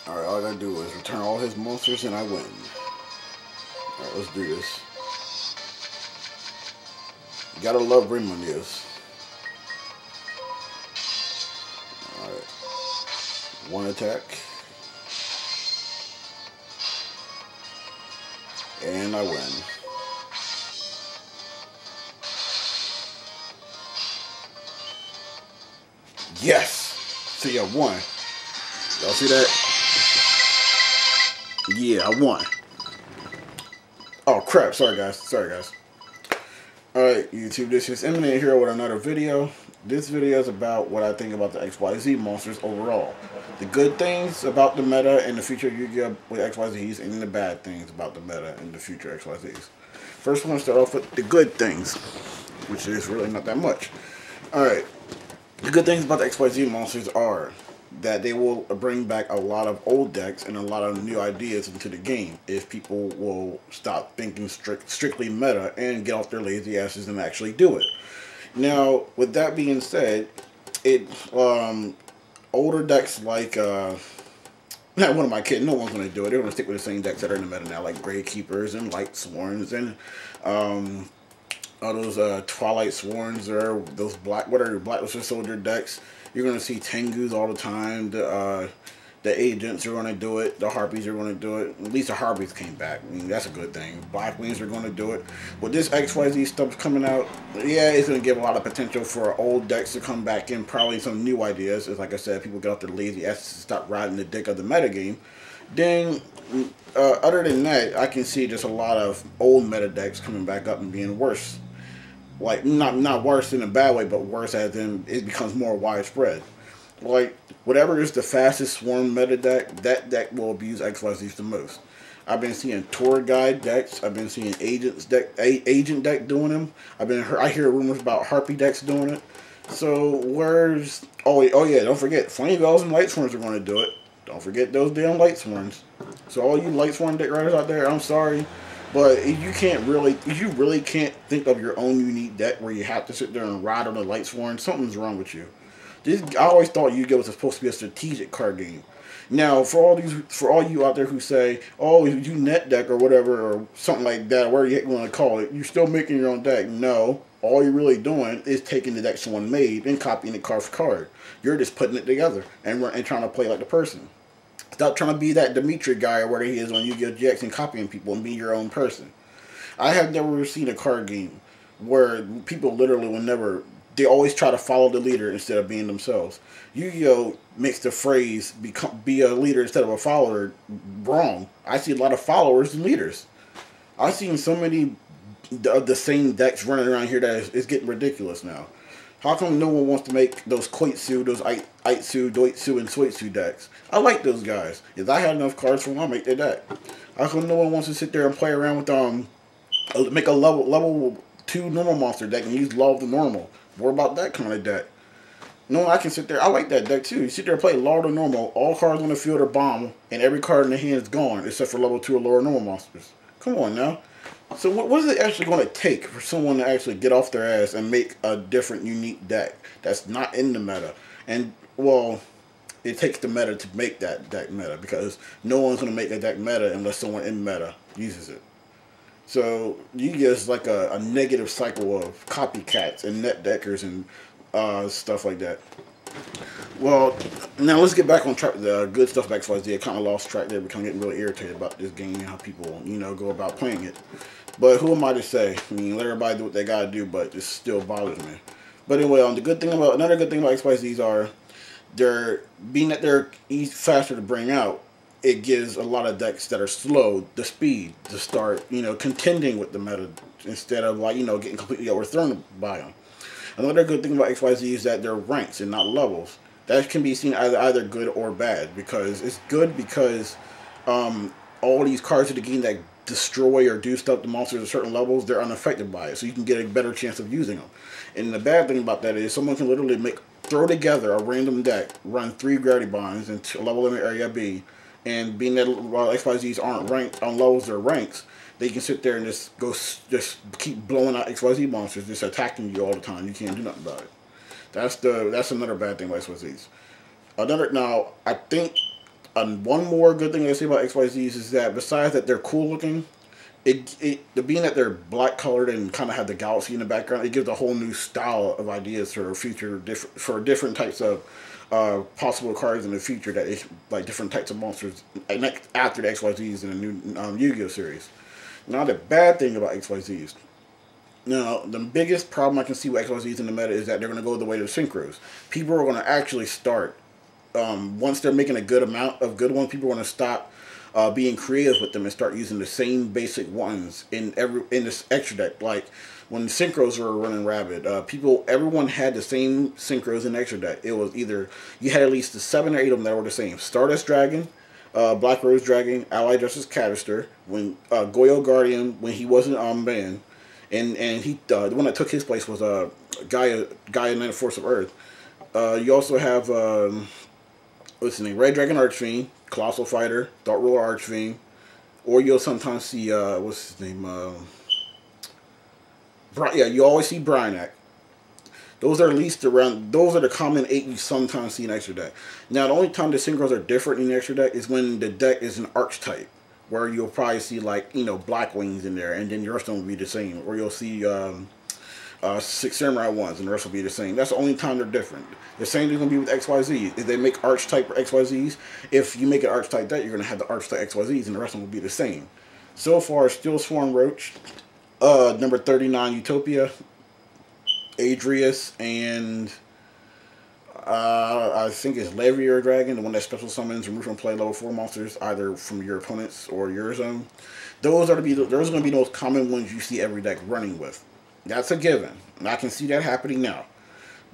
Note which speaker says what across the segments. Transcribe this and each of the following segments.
Speaker 1: Alright, all I gotta do is return all his monsters and I win. Alright, let's do this. You gotta love Raymond. Alright. One attack. And I win. Yes! See, I won. Y'all see that? Yeah, I won. Oh crap, sorry guys. Alright, YouTube, this is Eminent here with another video. This video is about what I think about the Xyz Monsters overall. The good things about the meta and the future Yu-Gi-Oh! With XYZs, and the bad things about the meta and the future XYZs. First, I want to start off with the good things, which is really not that much. Alright, the good things about the Xyz Monsters are that they will bring back a lot of old decks and a lot of new ideas into the game if people will stop thinking strictly meta and get off their lazy asses and actually do it. Now, with that being said, older decks like not one of my kids, no one's going to do it. They're going to stick with the same decks that are in the meta now, like Grave Keepers and Light Sworns and all those Twilight Sworns or those Blacklisted Soldier decks. You're going to see Tengus all the time. The Agents are going to do it. The Harpies are going to do it. At least the Harpies came back. I mean, that's a good thing. Black Wings are going to do it. With this XYZ stuff coming out, yeah, it's going to give a lot of potential for old decks to come back in. Probably some new ideas. As like I said, people get off their lazy asses to stop riding the dick of the metagame. Then, other than that, I can see just a lot of old meta decks coming back up and being worse. Like, not worse in a bad way, but worse as in it becomes more widespread. Like, whatever is the fastest swarm meta deck, that deck will abuse XYZs the most. I've been seeing tour guide decks. I've been seeing agent deck doing them. I hear rumors about Harpy decks doing it. So where's oh yeah, don't forget Flame Bells and Light Swarms are going to do it. Don't forget those damn Light Swarms. So all you Light Swarm deck riders out there, I'm sorry. But you really can't think of your own unique deck where you have to sit there and ride on the Light Sworn. Something's wrong with you. I always thought Yu-Gi-Oh! Was supposed to be a strategic card game. Now, for all you out there who say, "Oh, you net deck or whatever or something like that," whatever you want to call it, you're still making your own deck. No, all you're really doing is taking the deck someone made and copying it card for card. You're just putting it together and trying to play like the person. Stop trying to be that Dimitri guy or whatever he is on Yu-Gi-Oh! GX and copying people and be your own person. I have never seen a card game where people literally they always try to follow the leader instead of being themselves. Yu-Gi-Oh! Makes the phrase be a leader instead of a follower wrong. I see a lot of followers and leaders. I've seen so many of the same decks running around here that it's getting ridiculous now. How come no one wants to make those Koitsu, those Aitsu, Doitsu, and Soitsu decks? I like those guys. If I had enough cards for them, I'll make their deck. How come no one wants to sit there and play around with make a level 2 normal monster deck and use Law of the Normal? What about that kind of deck? No, I can sit there. I like that deck too. You sit there and play Law of the Normal. All cards on the field are bomb, and every card in the hand is gone except for level 2 or lower normal monsters. Come on now. So what is it actually going to take for someone to actually get off their ass and make a different, unique deck that's not in the meta? And, well, it takes the meta to make that deck meta because no one's going to make a deck meta unless someone in meta uses it. So you get like a negative cycle of copycats and net deckers and stuff like that. Well, now let's get back on track. The good stuff back to XYZ. I kind of lost track there, become getting really irritated about this game and how people, go about playing it. But who am I to say? I mean, let everybody do what they gotta do, but it still bothers me. But anyway, another good thing about XYZs are they're faster to bring out. It gives a lot of decks that are slow the speed to start, contending with the meta instead of getting completely overthrown by them. Another good thing about XYZ is that they're ranks and not levels. That can be seen either good or bad, because it's good because all these cards of the game that destroy or do stuff to monsters at certain levels, they're unaffected by it, so you can get a better chance of using them. And the bad thing about that is someone can literally throw together a random deck, run 3 Gravity Bonds into a level limit area B, and being that while XYZs aren't ranked on levels or ranks, they can sit there and just keep blowing out XYZ monsters, just attacking you all the time. You can't do nothing about it. That's another bad thing about XYZs. Now I think One more good thing I say about XYZs is that besides that they're cool looking, the being that they're black colored and kind of have the galaxy in the background, it gives a whole new style of ideas for future different types of possible cards in the future that is like different types of monsters after the XYZs in the new Yu-Gi-Oh series. Now the bad thing about XYZs. Now, the biggest problem I can see with XYZs in the meta is that they're going to go the way of synchros. People are going to actually start, once they're making a good amount of good ones, people are going to stop being creative with them and start using the same basic ones in this extra deck. Like when synchros were running rabid, everyone had the same synchros in the extra deck. It was either you had at least the 7 or 8 of them that were the same. Stardust Dragon, Black Rose Dragon, Allied Justice Canister, when Goyo Guardian when he wasn't banned. And he the one that took his place was Gaia United Force of Earth. You also have what's his name? Red Dragon Archfiend, Colossal Fighter, Dark Ruler Archfiend, or you'll sometimes see what's his name? You always see Bryanak. Those are at least around. Those are the common 8 you sometimes see in extra deck. Now the only time the synchros are different in the extra deck is when the deck is an archetype, where you'll probably see like Black Wings in there, and then the rest of them will be the same. Or you'll see 6 Samurai ones, and the rest will be the same. That's the only time they're different. The same thing's gonna be with XYZ. If they make archetype XYZs, if you make an archetype deck, you're gonna have the archetype XYZs, and the rest of them will be the same. So far, Steel Sworn Roach, number 39 Utopia, Adrius, and I think it's Levier Dragon, the one that special summons remove from play level 4 monsters, either from your opponents or your zone. Those are going to be those common ones you see every deck running with. That's a given, and I can see that happening now.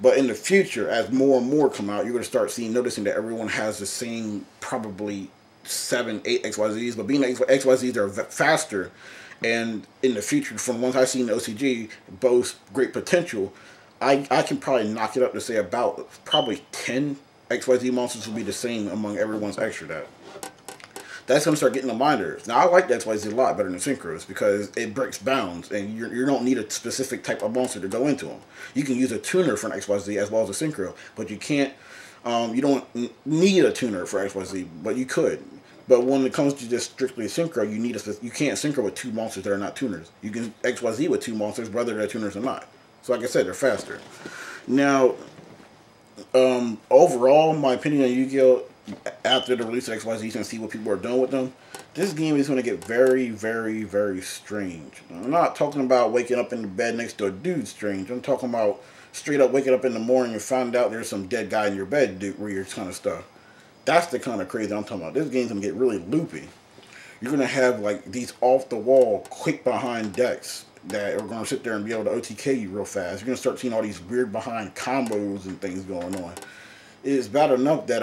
Speaker 1: But in the future, as more and more come out, you're going to start noticing that everyone has the same probably 7, 8 XYZs. But being that XYZs are faster, and in the future, from the ones I've seen in OCG, boast great potential. I can probably knock it up to say about probably 10 XYZ monsters will be the same among everyone's extra deck. That's going to start getting the minders. Now, I like the XYZ a lot better than Synchros because it breaks bounds, and you don't need a specific type of monster to go into them. You can use a tuner for an XYZ as well as a Synchro, but you can't. You don't need a tuner for XYZ, but you could. But when it comes to just strictly Synchro, you can't Synchro with 2 monsters that are not tuners. You can XYZ with 2 monsters, whether they're tuners or not. So like I said, they're faster. Now, overall, my opinion on Yu-Gi-Oh! After the release of XYZ and see what people are doing with them, this game is going to get very, very, very strange. I'm not talking about waking up in the bed next to a dude strange. I'm talking about straight up waking up in the morning and find out there's some dead guy in your bed weird kind of stuff. That's the kind of crazy I'm talking about. This game's going to get really loopy. You're going to have like these off-the-wall, quick behind decks that are going to sit there and be able to OTK you real fast. You're going to start seeing all these weird behind combos and things going on. It is bad enough that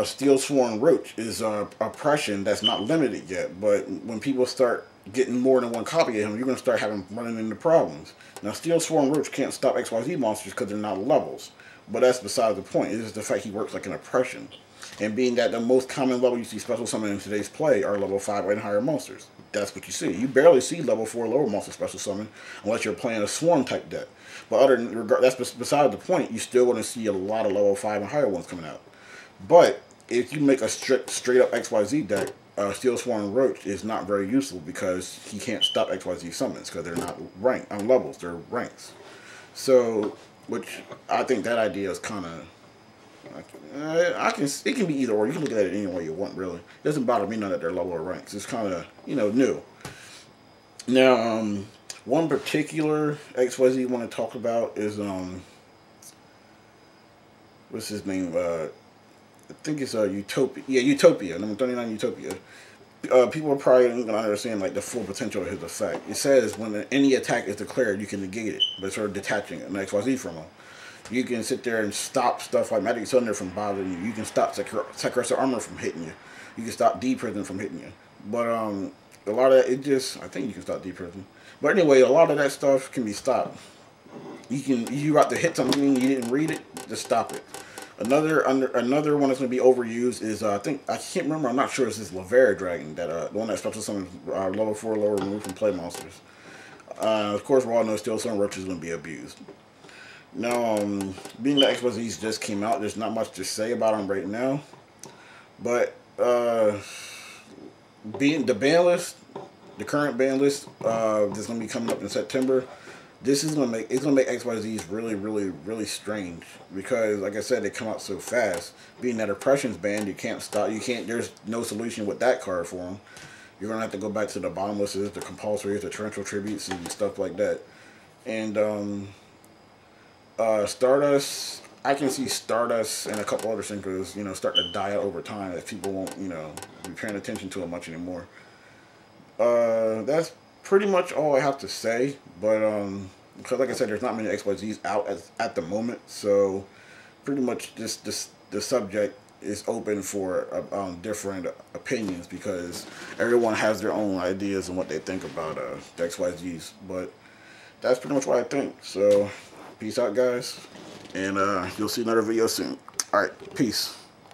Speaker 1: Steel Sworn Roach is oppression that's not limited yet, but when people start getting more than one copy of him, you're going to start running into problems. Now, Steel Sworn Roach can't stop XYZ monsters because they're not levels, but that's beside the point. It is the fact he works like an oppression. And being that the most common level you see special summon in today's play are level 5 and higher monsters. That's what you see. You barely see level 4 lower monster special summon unless you're playing a swarm type deck. But that's beside the point. You still want to see a lot of level 5 and higher ones coming out. But if you make a straight up XYZ deck, Steel Sworn Roach is not very useful because he can't stop XYZ summons because they're not ranked on levels, they're ranks. So, which I think that idea is kind of, it can be either or. You can look at it any way you want, really. It doesn't bother me none that they're level or ranks. It's kind of, new. Now, one particular XYZ you want to talk about is, what's his name? I think it's Utopia. Yeah, Utopia, number 39 Utopia. People are probably not going to understand like the full potential of his effect. It says when any attack is declared, you can negate it, but sort of detaching an XYZ from him. You can sit there and stop stuff like Magic Thunder from bothering you. You can stop Sacrifice Armor from hitting you. You can stop D-Prison from hitting you. But a lot of that, I think you can stop D-Prison. But anyway, a lot of that stuff can be stopped. You have to hit something and you didn't read it, just stop it. Another one that's going to be overused is I can't remember. I'm not sure. It's this Levier Dragon that the one that special summons level 4 lower removed from play monsters. Of course, we all know Steel Sworn Roach is going to be abused. Now, being that XYZs just came out, there's not much to say about them right now. But being the ban list, the current ban list that's gonna be coming up in September, this is gonna make XYZs really, really, really strange because, like I said, they come out so fast. Being that oppression's banned, you can't stop. You can't. There's no solution with that card for them. You're gonna have to go back to the bottomlesses, the compulsories, the torrential tributes, and stuff like that. And Stardust, I can see Stardust and a couple other synchros, you know, start to die out over time if people won't, you know, be paying attention to it much anymore. That's pretty much all I have to say. But because like I said, there's not many XYZs out at the moment, so pretty much this the subject is open for different opinions because everyone has their own ideas and what they think about the XYZs. But that's pretty much what I think. So peace out, guys, and you'll see another video soon. All right, peace.